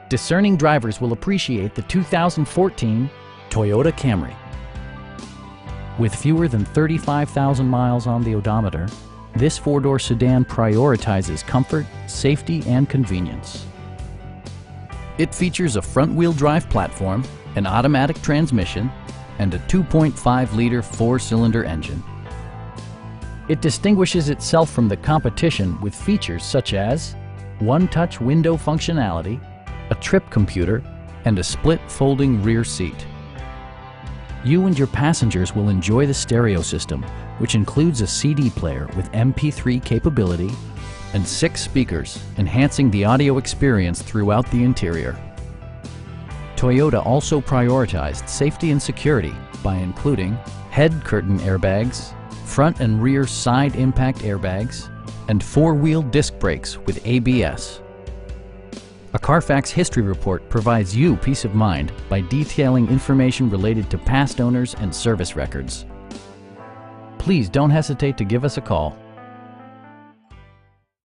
Discerning drivers will appreciate the 2014 Toyota Camry. With fewer than 35,000 miles on the odometer, this four-door sedan prioritizes comfort, safety, and convenience. It features a front-wheel drive platform, an automatic transmission, and a 2.5-liter four-cylinder engine. It distinguishes itself from the competition with features such as one-touch window functionality, a trip computer, and a split folding rear seat. You and your passengers will enjoy the stereo system, which includes a CD player with MP3 capability and 6 speakers, enhancing the audio experience throughout the interior. Toyota also prioritized safety and security by including head curtain airbags, front and rear side impact airbags, and 4-wheel disc brakes with ABS. A Carfax history report provides you peace of mind by detailing information related to past owners and service records. Please don't hesitate to give us a call.